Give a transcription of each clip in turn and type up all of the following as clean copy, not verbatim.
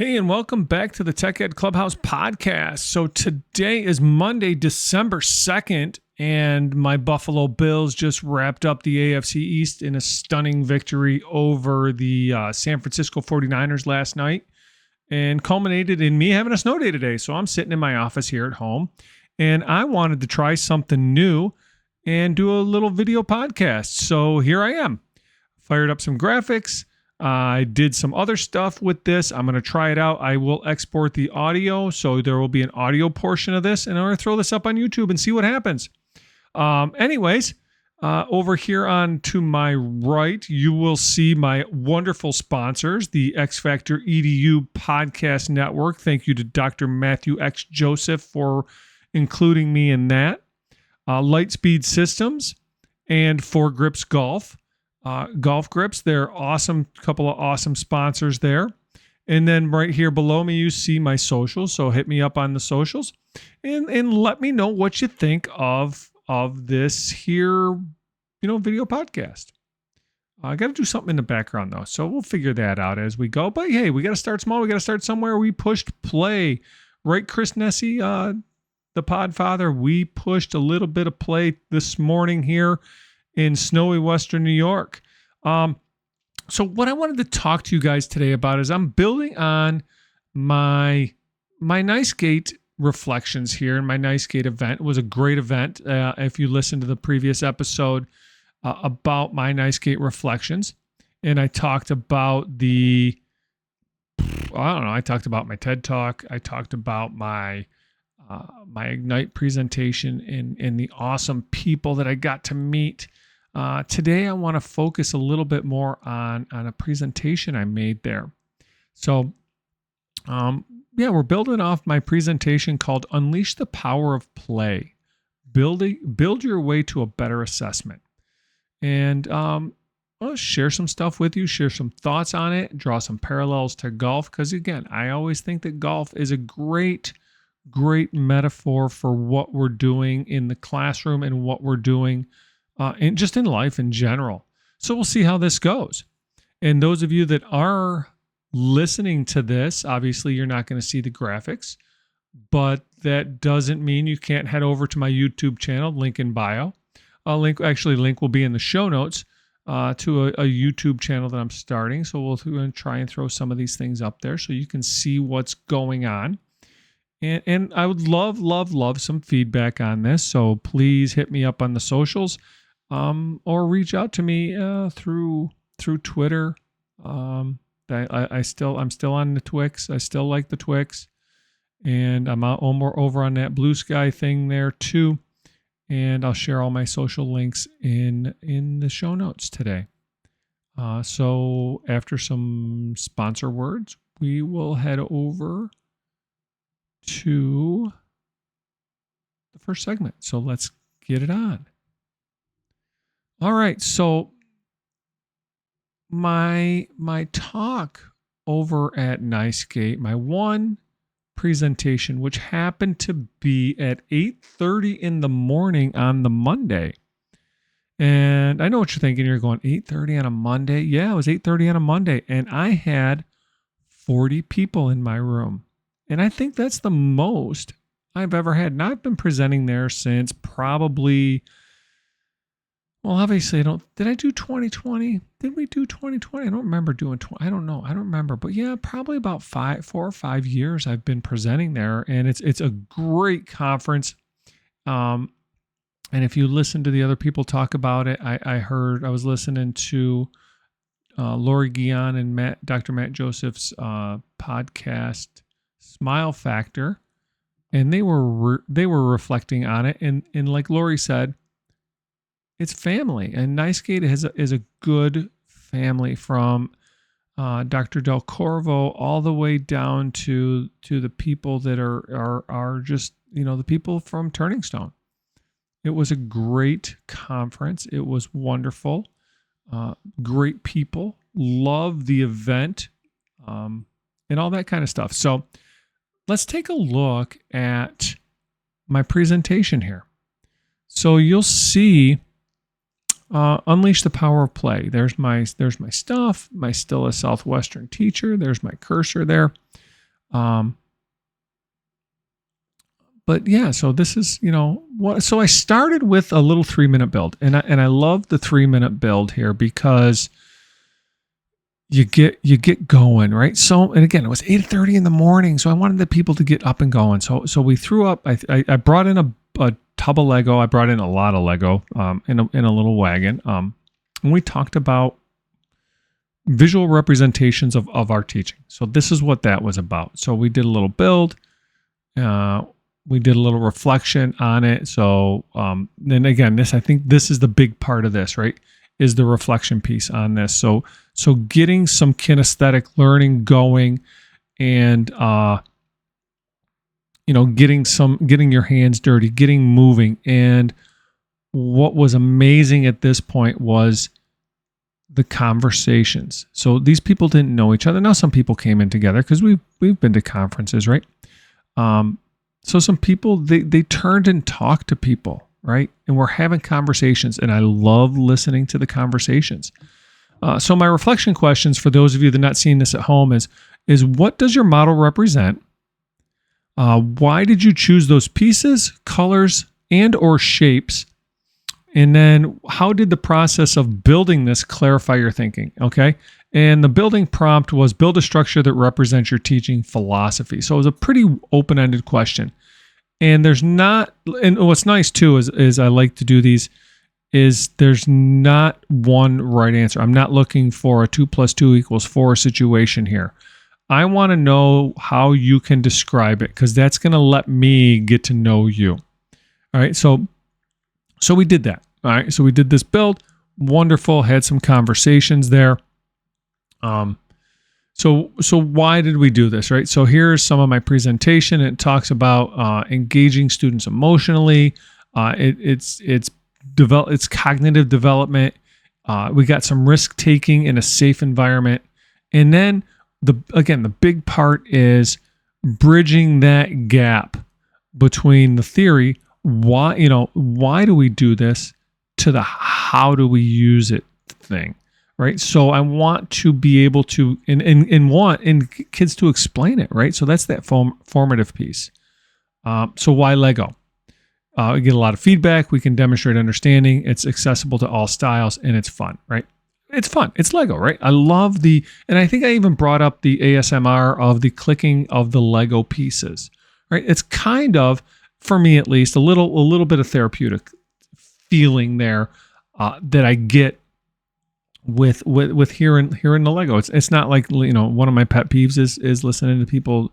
Hey, and welcome back to the TechEd Clubhouse Podcast. So today is Monday, December 2nd, and my Buffalo Bills just wrapped up the AFC East in a stunning victory over the San Francisco 49ers last night and culminated in me having a snow day today. So I'm sitting in my office here at home, and I wanted to try something new and do a little video podcast. So here I am. Fired up some graphics. I did some other stuff with this. I'm going to try it out. I will export the audio, so there will be an audio portion of this, and I'm going to throw this up on YouTube and see what happens. Over here on to my right, you will see my wonderful sponsors, the X Factor EDU Podcast Network. Thank you to Dr. Matthew X. Joseph for including me in that. Lightspeed Systems and Four Grips Golf. Golf grips, they're awesome, couple of awesome sponsors there. And then right here below me, you see my socials. So hit me up on the socials and let me know what you think of this here, video podcast. I got to do something in the background though, so we'll figure that out as we go. But hey, we got to start small. We got to start somewhere. We pushed play, right, Chris Nessie, the Podfather. We pushed a little bit of play this morning here in snowy Western New York. So what I wanted to talk to you guys today about is I'm building on my NYSCATE reflections here. And my NYSCATE event was a great event. If you listen to the previous episode about my NYSCATE reflections, and I talked about I talked about my TED Talk. I talked about my Ignite presentation and the awesome people that I got to meet. Today, I want to focus a little bit more on a presentation I made there. So, we're building off my presentation called Unleash the Power of Play. Build your way to a better assessment. And I'll share some stuff with you, share some thoughts on it, draw some parallels to golf. Because again, I always think that golf is a great metaphor for what we're doing in the classroom and what we're doing and just in life in general. So we'll see how this goes. And those of you that are listening to this, obviously you're not going to see the graphics, but that doesn't mean you can't head over to my YouTube channel, link in bio. Link will be in the show notes to a YouTube channel that I'm starting. So we're going to try and throw some of these things up there so you can see what's going on. And I would love some feedback on this. So please hit me up on the socials. Or reach out to me through Twitter. I'm still on the Twix. I still like the Twix, and I'm more over on that Blue Sky thing there too. And I'll share all my social links in the show notes today. So after some sponsor words, we will head over to the first segment. So let's get it on. All right, so my talk over at NYSCATE, my one presentation, which happened to be at 8:30 in the morning on the Monday. And I know what you're thinking. You're going, 8:30 on a Monday? Yeah, it was 8:30 on a Monday, and I had 40 people in my room. And I think that's the most I've ever had. And I've been presenting there since probably... Well, obviously, did I do 2020? Did we do 2020? I don't remember doing 20. I don't know. I don't remember. But yeah, probably about 4 or 5 years I've been presenting there. And it's a great conference. And if you listen to the other people talk about it, I was listening to Lori Guion and Dr. Matt Joseph's podcast, Smile Factor. And they were reflecting on it. And like Lori said, it's family, and NYSCATE is a good family from Dr. Del Corvo all the way down to the people that are just the people from Turning Stone. It was a great conference. It was wonderful. Great people. Love the event, and all that kind of stuff. So let's take a look at my presentation here. So you'll see. Unleash the Power of Play. There's my stuff. My still a Southwestern teacher. There's my cursor there. But yeah, so this is, what, so I started with a little 3-minute build, and I love the 3-minute build here because you get going, right? So, and again, it was 8:30 in the morning, so I wanted the people to get up and going. So we threw up. I brought in a tub of Lego. I brought in a lot of Lego in a little wagon. And we talked about visual representations of our teaching. So this is what that was about. So we did a little build. We did a little reflection on it. So then again, I think this is the big part of this, right? Is the reflection piece on this. So getting some kinesthetic learning going, and getting your hands dirty, getting moving. And what was amazing at this point was the conversations. So these people didn't know each other. Now some people came in together because we've been to conferences, right? So some people they turned and talked to people, right? And we're having conversations, and I love listening to the conversations. So my reflection questions for those of you that are not seeing this at home is what does your model represent? Why did you choose those pieces, colors, and or shapes? And then how did the process of building this clarify your thinking? Okay. And the building prompt was build a structure that represents your teaching philosophy. So it was a pretty open-ended question. And what's nice too is I like to do these is there's not one right answer. I'm not looking for a 2 + 2 = 4 situation here. I want to know how you can describe it, because that's going to let me get to know you. All right. So we did that. All right. So we did this build. Wonderful. Had some conversations there. So why did we do this, right? So here's some of my presentation. It talks about engaging students emotionally. It's cognitive development. We got some risk taking in a safe environment, and then the big part is bridging that gap between the theory, why do we do this, to the how do we use it thing. Right. So I want to be able to, and want kids to explain it. Right. So that's that formative piece. So why Lego? We get a lot of feedback. We can demonstrate understanding. It's accessible to all styles, and it's fun. Right. It's fun. It's Lego. Right. I love and I think I even brought up the ASMR of the clicking of the Lego pieces. Right. It's kind of, for me at least, a little bit of therapeutic feeling there that I get with hearing the Lego. It's not like, one of my pet peeves is listening to people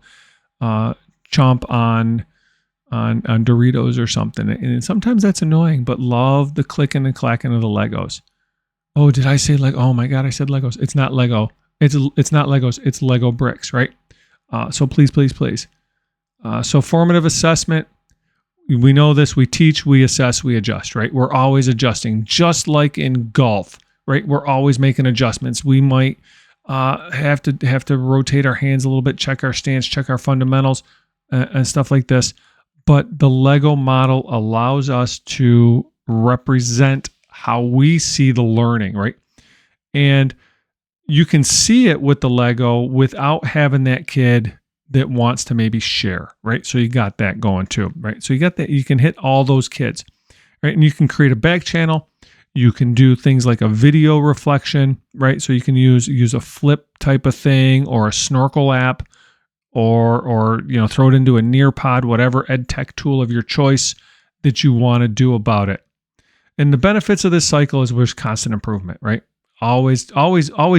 chomp on Doritos or something, and sometimes that's annoying. But love the clicking and clacking of the Legos. Oh, did I say Lego? Oh my God, I said Legos. It's not Lego. It's not Legos. It's Lego bricks, right? So please. So formative assessment. We know this. We teach, we assess, we adjust. Right? We're always adjusting, just like in golf. Right? We're always making adjustments. We might have to rotate our hands a little bit, check our stance, check our fundamentals, and stuff like this. But the Lego model allows us to represent how we see the learning, right? And you can see it with the Lego without having that kid that wants to maybe share, right? So you got that going too, right? So you got that. You can hit all those kids, right? And you can create a back channel. You can do things like a video reflection, right? So you can use a flip type of thing, or a snorkel app, or throw it into a Nearpod, whatever ed tech tool of your choice that you want to do about it. And the benefits of this cycle is there's constant improvement, right? Always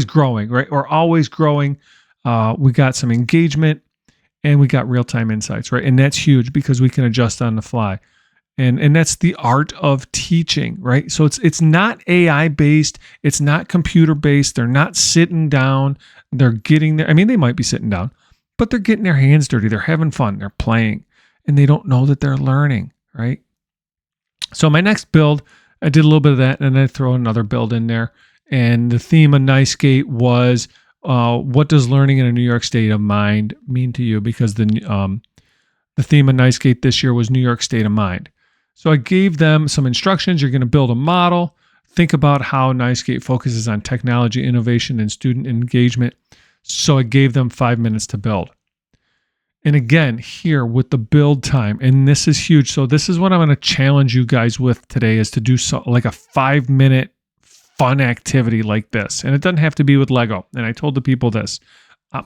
growing, right? Or always growing. We got some engagement, and we got real-time insights, right? And that's huge because we can adjust on the fly. And that's the art of teaching, right? So it's not AI based, it's not computer based. They're not sitting down, they're getting there. I mean, they might be sitting down, but they're getting their hands dirty. They're having fun, they're playing, and they don't know that they're learning, right? So my next build, I did a little bit of that, and then I throw another build in there. And the theme of NYSCATE was, what does learning in a New York state of mind mean to you? Because the theme of NYSCATE this year was New York state of mind. So I gave them some instructions. You're going to build a model. Think about how NYSCATE focuses on technology, innovation, and student engagement. So I gave them 5 minutes to build. And again, here with the build time, and this is huge. So this is what I'm going to challenge you guys with today, is to do like a 5-minute fun activity like this. And it doesn't have to be with Lego. And I told the people this,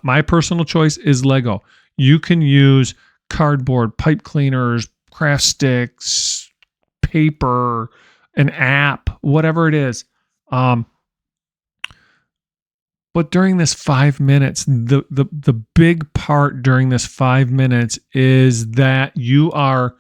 my personal choice is Lego. You can use cardboard, pipe cleaners, craft sticks, paper, an app, whatever it is. But during this 5 minutes, the big part during this 5 minutes is that you are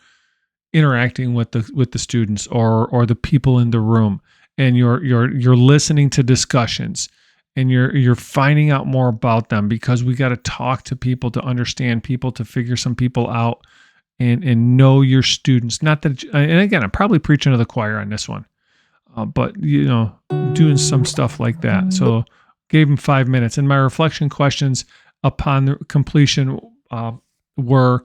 interacting with the students or the people in the room, and you're listening to discussions, and you're finding out more about them, because we got to talk to people to understand people, to figure some people out, and know your students. Not that, and again, I'm probably preaching to the choir on this one, but doing some stuff like that. So gave them 5 minutes, and my reflection questions upon the completion were,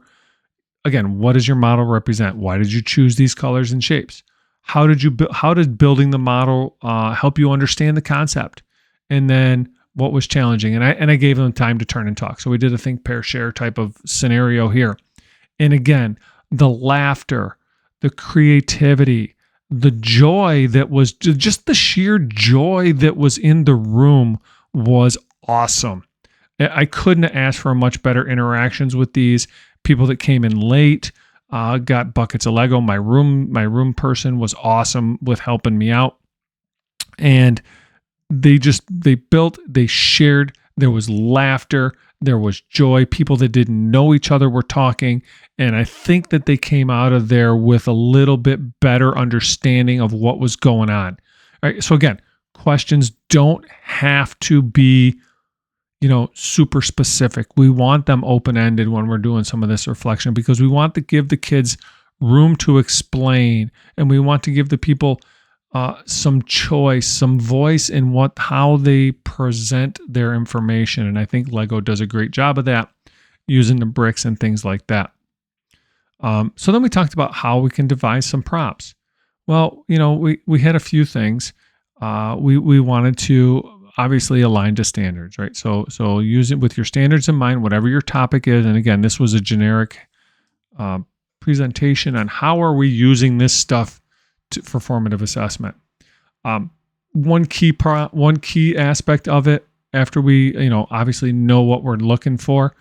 again, what does your model represent? Why did you choose these colors and shapes? How did building the model help you understand the concept? And then what was challenging? And I gave them time to turn and talk. So we did a think, pair, share type of scenario here. And again, the laughter, the creativity, the joy that was just the sheer joy that was in the room was awesome. I couldn't have asked for much better interactions with these people that came in late. Got buckets of Lego. My room person was awesome with helping me out, and they built, they shared. There was laughter, there was joy. People that didn't know each other were talking, and I think that they came out of there with a little bit better understanding of what was going on. All right. So again, questions don't have to be, super specific. We want them open-ended when we're doing some of this reflection, because we want to give the kids room to explain, and we want to give the people some choice, some voice in how they present their information. And I think Lego does a great job of that, using the bricks and things like that. So then we talked about how we can devise some prompts. Well, we had a few things. We wanted to obviously align to standards, right? So use it with your standards in mind, whatever your topic is. And again, this was a generic presentation on how are we using this stuff for formative assessment. One key aspect of it, after we, obviously know what we're looking for,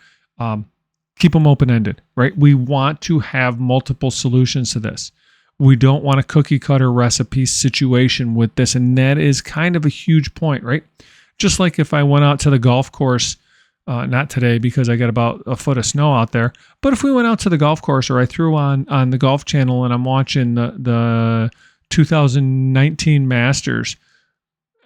keep them open-ended, right? We want to have multiple solutions to this. We don't want a cookie cutter recipe situation with this. And that is kind of a huge point, right? Just like if I went out to the golf course, not today because I got about a foot of snow out there, but if we went out to the golf course, or I threw on the Golf Channel and I'm watching the 2019 Masters,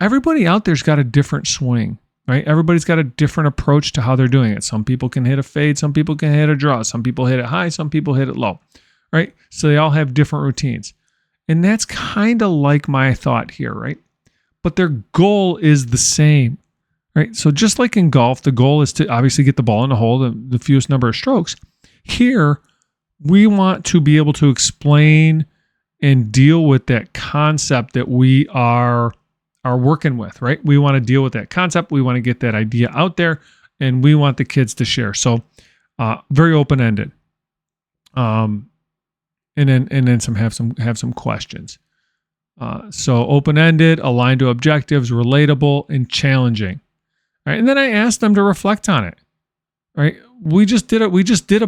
everybody out there's got a different swing, right? Everybody's got a different approach to how they're doing it. Some people can hit a fade, some people can hit a draw, some people hit it high, some people hit it low. Right? So they all have different routines. And that's kind of like my thought here, right? But their goal is the same, right? So just like in golf, the goal is to obviously get the ball in the hole, the fewest number of strokes. Here, we want to be able to explain and deal with that concept that we are working with, right? We want to deal with that concept. We want to get that idea out there, and we want the kids to share. So very open-ended. And then have some questions. So open-ended, aligned to objectives, relatable, and challenging. All right, and then I asked them to reflect on it. Right? We just did a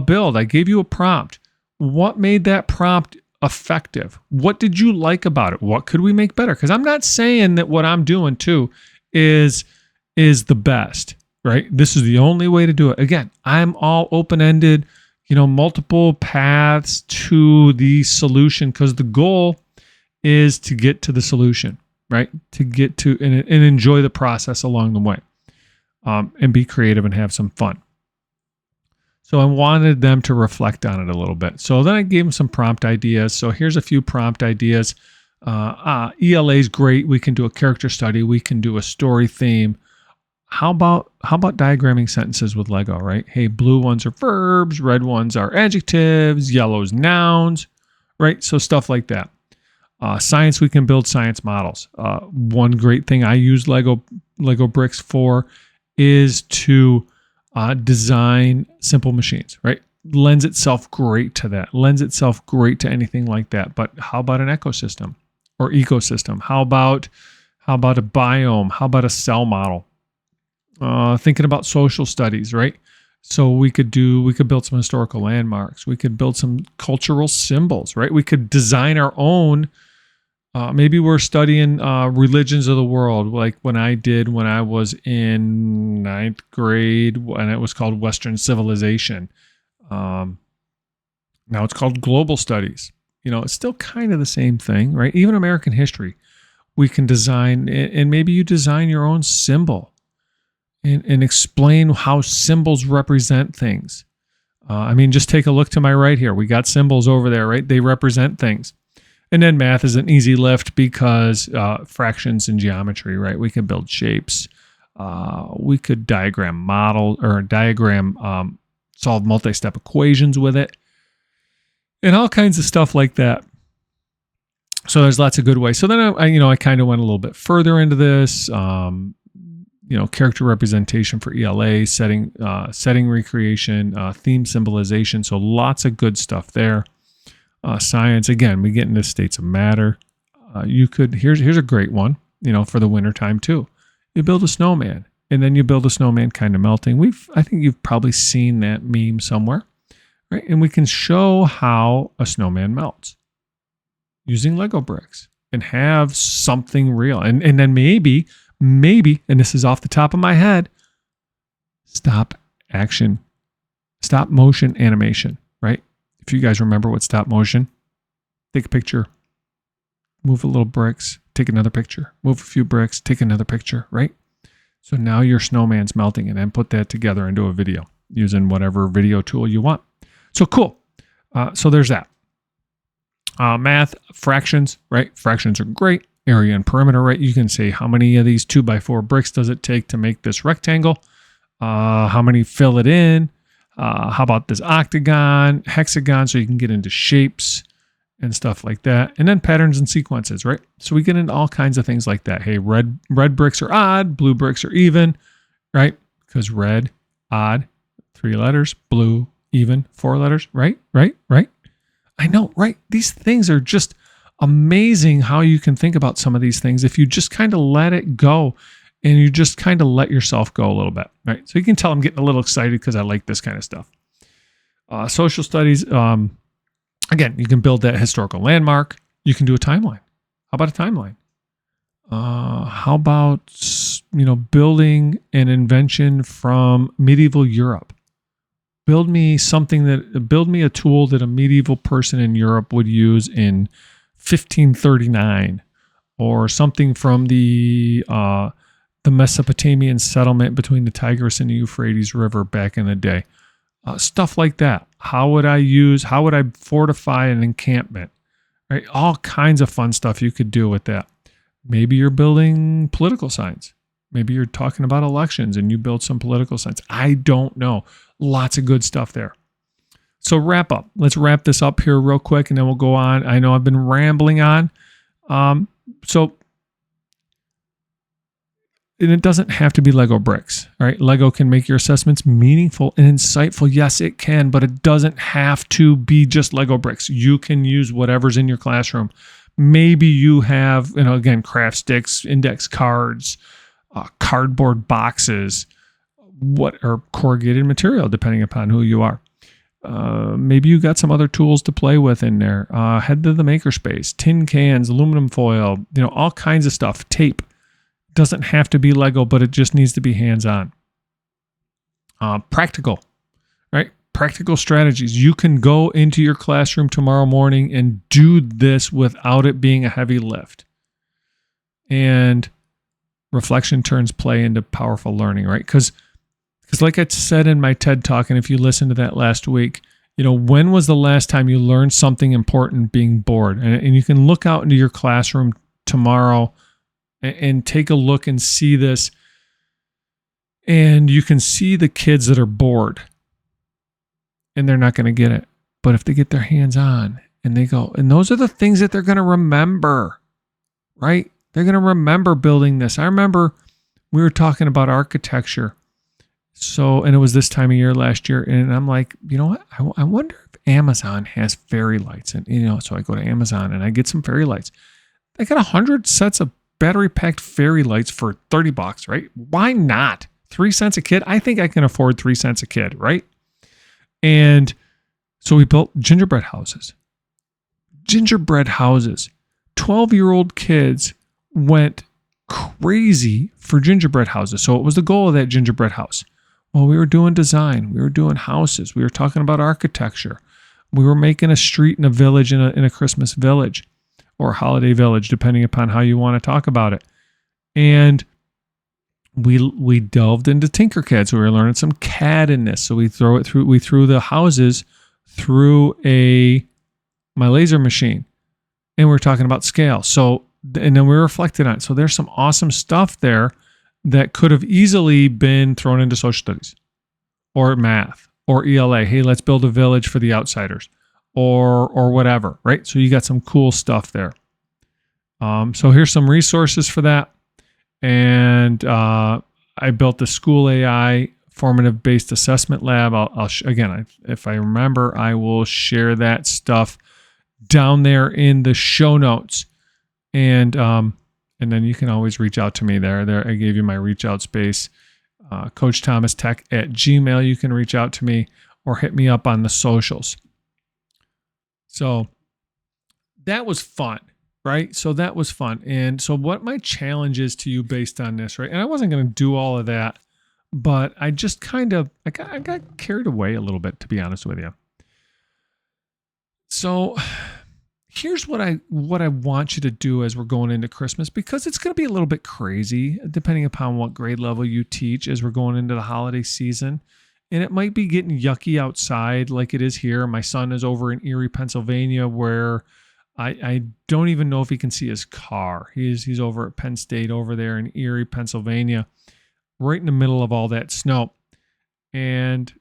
build. I gave you a prompt. What made that prompt effective? What did you like about it? What could we make better? Because I'm not saying that what I'm doing too is the best. Right? This is the only way to do it. Again, I'm all open-ended. Multiple paths to the solution, because the goal is to get to the solution, right? To get to and enjoy the process along the way, and be creative and have some fun. So I wanted them to reflect on it a little bit. So then I gave them some prompt ideas. So here's a few prompt ideas. ELA is great. We can do a character study. We can do a story theme. How about diagramming sentences with Lego, right? Hey, blue ones are verbs, red ones are adjectives, yellow's nouns, right? So stuff like that. Science, we can build science models. One great thing I use Lego bricks for is to design simple machines, right? Lends itself great to that, lends itself great to anything like that. But how about an ecosystem or ecosystem? How about a biome? How about a cell model? Thinking about social studies, right? So we could build some historical landmarks. We could build some cultural symbols, right? We could design our own. Maybe we're studying religions of the world, like when I was in ninth grade, and it was called Western Civilization. Now it's called Global Studies. It's still kind of the same thing, right? Even American history, we can design, and maybe you design your own symbol and explain how symbols represent things. Just take a look to my right here. We got symbols over there, right? They represent things. And then math is an easy lift because fractions and geometry, right? We can build shapes. We could solve multi-step equations with it, and all kinds of stuff like that. So there's lots of good ways. So then I kind of went a little bit further into this. Character representation for ELA, setting recreation, theme symbolization. So lots of good stuff there. Science, again, we get into states of matter. Here's a great one, for the wintertime too. You build a snowman, and then you build a snowman kind of melting. I think you've probably seen that meme somewhere, right? And we can show how a snowman melts using Lego bricks and have something real. And then maybe, and this is off the top of my head, stop motion animation, right? If you guys remember what stop motion, take a picture, move a little bricks, take another picture, move a few bricks, take another picture, right? So now your snowman's melting, and then put that together into a video using whatever video tool you want. So cool. So there's that. Math, fractions, right? Fractions are great. Area and perimeter, right? You can say how many of these 2x4 bricks does it take to make this rectangle? How many fill it in? How about this octagon, hexagon, so you can get into shapes and stuff like that. And then patterns and sequences, right? So we get into all kinds of things like that. Hey, red bricks are odd, blue bricks are even, right? Because red, odd, 3 letters, blue, even, 4 letters, right? I know, right? These things are just amazing how you can think about some of these things if you just kind of let it go and you just kind of let yourself go a little bit, right? So you can tell I'm getting a little excited because I like this kind of stuff. Social studies, again, you can build that historical landmark. You can do a timeline. How about a timeline? How about, building an invention from medieval Europe? Build me a tool that a medieval person in Europe would use in 1539, or something from the Mesopotamian settlement between the Tigris and the Euphrates River back in the day. Stuff like that. How would I fortify an encampment? Right? All kinds of fun stuff you could do with that. Maybe you're building political signs. Maybe you're talking about elections and you build some political signs. I don't know. Lots of good stuff there. So wrap up. Let's wrap this up here real quick and then we'll go on. I know I've been rambling on. And it doesn't have to be Lego bricks, right? Lego can make your assessments meaningful and insightful. Yes, it can, but it doesn't have to be just Lego bricks. You can use whatever's in your classroom. Maybe you have, again, craft sticks, index cards, cardboard boxes, or corrugated material, depending upon who you are. Maybe you got some other tools to play with in there. Head to the makerspace, tin cans, aluminum foil, all kinds of stuff. Tape. Doesn't have to be Lego, but it just needs to be hands-on. Practical, right? Practical strategies. You can go into your classroom tomorrow morning and do this without it being a heavy lift. And reflection turns play into powerful learning, right? Because like I said in my TED Talk, and if you listened to that last week, when was the last time you learned something important being bored? And you can look out into your classroom tomorrow and take a look and see this. And you can see the kids that are bored and they're not going to get it. But if they get their hands on and they go, and those are the things that they're going to remember, right? They're going to remember building this. I remember we were talking about architecture So, and it was this time of year last year. And I'm like, you know what? I wonder if Amazon has fairy lights. And, so I go to Amazon and I get some fairy lights. I got 100 sets of battery packed fairy lights for $30, right? Why not? 3 cents a kid. I think I can afford 3 cents a kid, right? And so we built gingerbread houses. 12-year-old kids went crazy for gingerbread houses. So what was the goal of that gingerbread house? Well, we were doing design. We were doing houses. We were talking about architecture. We were making a street in a village, in a Christmas village or holiday village, depending upon how you want to talk about it. And we delved into Tinkercad. So we were learning some CAD in this. So we threw the houses through my laser machine, and we were talking about scale. So, and then we reflected on it. So there's some awesome stuff there that could have easily been thrown into social studies or math or ELA. Hey, let's build a village for the outsiders or whatever, right? So you got some cool stuff there. So here's some resources for that. And I built the school AI formative based assessment lab. If I remember, I will share that stuff down there in the show notes. And then you can always reach out to me there. I gave you my reach out space, Coach Thomas Tech at Gmail. You can reach out to me or hit me up on the socials. So that was fun, right? So that was fun. And so what my challenge is to you based on this, right? And I wasn't going to do all of that, but I just I got carried away a little bit, to be honest with you. So here's what I want you to do as we're going into Christmas, because it's going to be a little bit crazy depending upon what grade level you teach as we're going into the holiday season. And it might be getting yucky outside like it is here. My son is over in Erie, Pennsylvania, where I don't even know if he can see his car. He's over at Penn State over there in Erie, Pennsylvania, right in the middle of all that snow. And,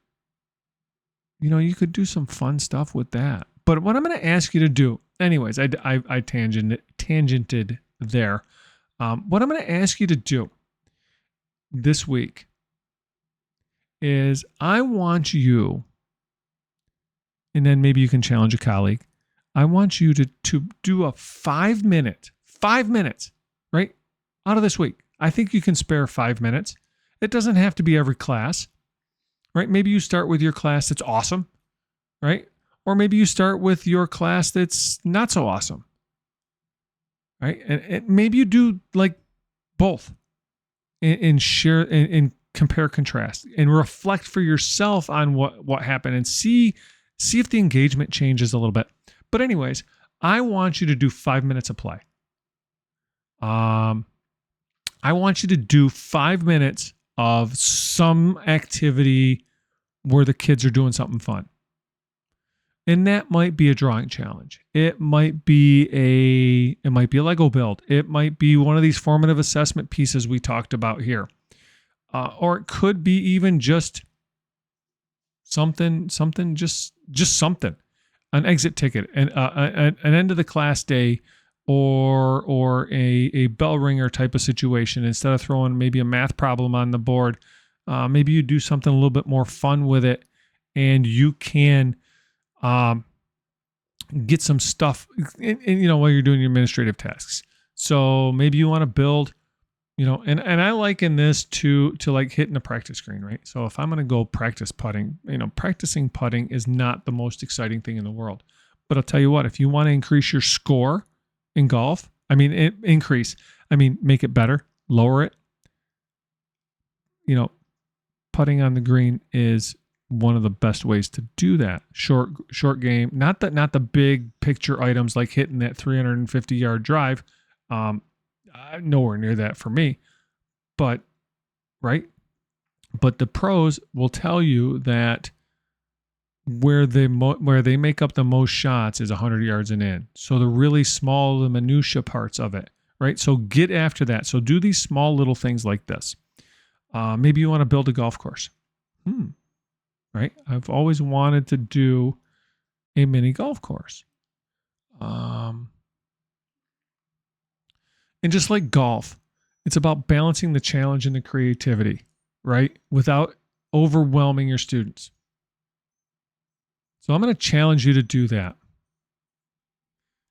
you could do some fun stuff with that. But what I'm going to ask you to do, anyways, I tangented there. What I'm going to ask you to do this week is I want you, and then maybe you can challenge a colleague. I want you to do a 5 minutes, right, out of this week. I think you can spare 5 minutes. It doesn't have to be every class, right? Maybe you start with your class that's awesome, right? Or maybe you start with your class that's not so awesome, right? And maybe you do like both and share and compare, contrast, and reflect for yourself on what happened and see if the engagement changes a little bit. But anyways, I want you to do 5 minutes of play. I want you to do 5 minutes of some activity where the kids are doing something fun. And that might be a drawing challenge. It might be a Lego build. It might be one of these formative assessment pieces we talked about here. Or it could be even just something, just something, an exit ticket, an end of the class day, or a bell ringer type of situation. Instead of throwing maybe a math problem on the board, maybe you do something a little bit more fun with it, and you can get some stuff while you're doing your administrative tasks. So maybe you want to build, and I liken this to like hitting a practice screen, right? So if I'm going to go practice putting, practicing putting is not the most exciting thing in the world. But I'll tell you what, if you want to increase your score in golf, make it better, lower it. Putting on the green is one of the best ways to do that. Short game, not the big picture items like hitting that 350-yard drive. Nowhere near that for me. But right? But the pros will tell you that where they make up the most shots is 100 yards and in. So the really small, the minutia parts of it, right? So get after that. So do these small little things like this. Maybe you want to build a golf course. Right? I've always wanted to do a mini golf course. And just like golf, it's about balancing the challenge and the creativity, right? Without overwhelming your students. So I'm going to challenge you to do that.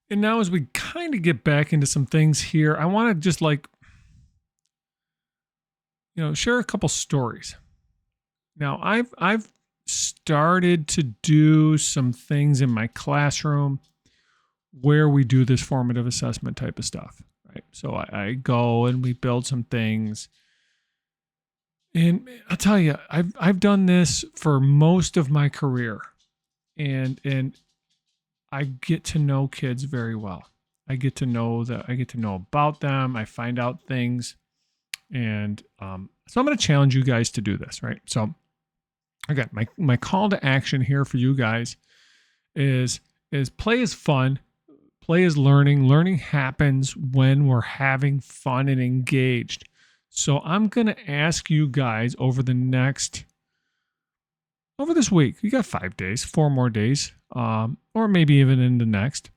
And now as we kind of get back into some things here, I want to just share a couple stories. Now I've started to do some things in my classroom where we do this formative assessment type of stuff, right? So I go and we build some things. And I'll tell you, I've done this for most of my career, and I get to know kids very well. I get to know about them. I find out things, and so I'm going to challenge you guys to do this, right? So, again, my call to action here for you guys is play is fun. Play is learning. Learning happens when we're having fun and engaged. So I'm going to ask you guys over this week, you got 5 days, 4 more days, or maybe even in the next,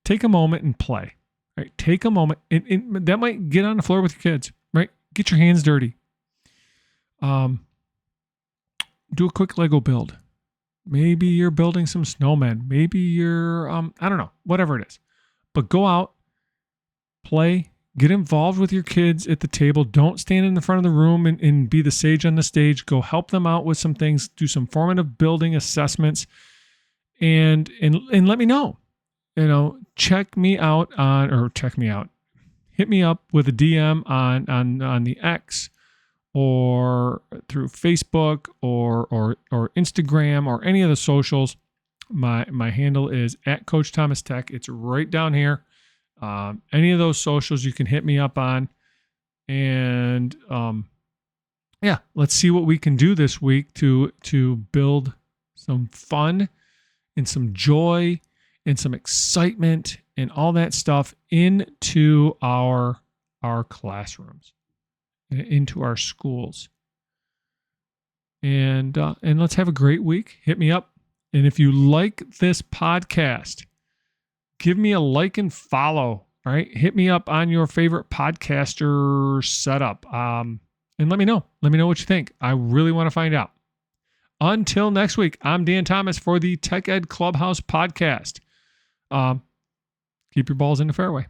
take a moment and play, right? Take a moment, and that might get on the floor with your kids, right? Get your hands dirty. Do a quick Lego build. Maybe you're building some snowmen. Maybe you're, I don't know, whatever it is. But go out, play, get involved with your kids at the table. Don't stand in the front of the room and be the sage on the stage. Go help them out with some things. Do some formative building assessments, and let me know. Check me out. Hit me up with a DM on the X, or through Facebook or Instagram or any of the socials. My handle is @CoachThomasTech. It's right down here. Any of those socials you can hit me up on. And let's see what we can do this week to build some fun and some joy and some excitement and all that stuff into our classrooms, into our schools. And let's have a great week. Hit me up. And if you like this podcast, give me a like and follow. All right. Hit me up on your favorite podcaster setup. And let me know. Let me know what you think. I really want to find out. Until next week, I'm Dan Thomas for the TechEd Clubhouse Podcast. Keep your balls in the fairway.